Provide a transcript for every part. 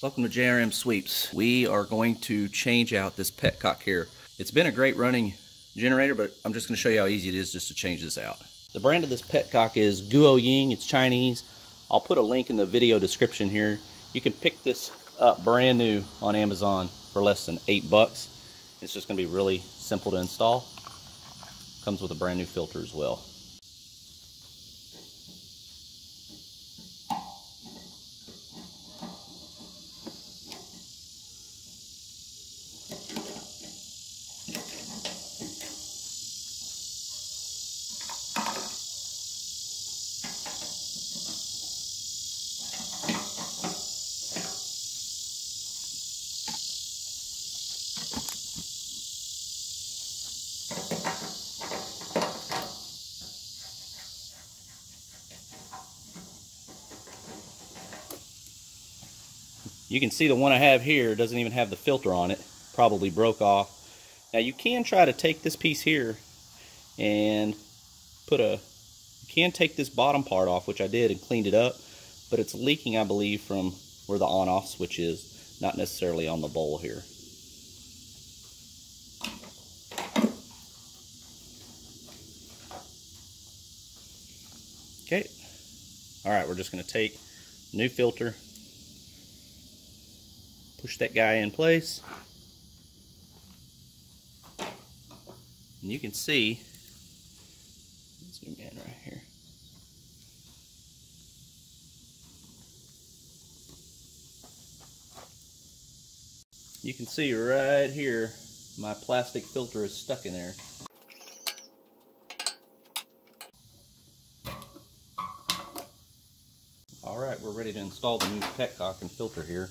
Welcome to JRM Sweeps. We are going to change out this petcock here. It's been a great running generator, but I'm just going to show you how easy it is just to change this out. The brand of this petcock is Guoying. It's Chinese. I'll put a link in the video description here. You can pick this up brand new on Amazon for less than $8. It's just going to be really simple to install. Comes with a brand new filter as well. You can see the one I have here doesn't even have the filter on it. Probably broke off. Now you can try to take this piece here and you can take this bottom part off, which I did and cleaned it up, but it's leaking, I believe, from where the on-off switch is, not necessarily on the bowl here. Okay. Alright, we're just going to take new filter, push that guy in place, and you can see, zoom in right here, you can see right here my plastic filter is stuck in there. Alright, we're ready to install the new petcock and filter here.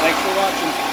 Thanks for watching.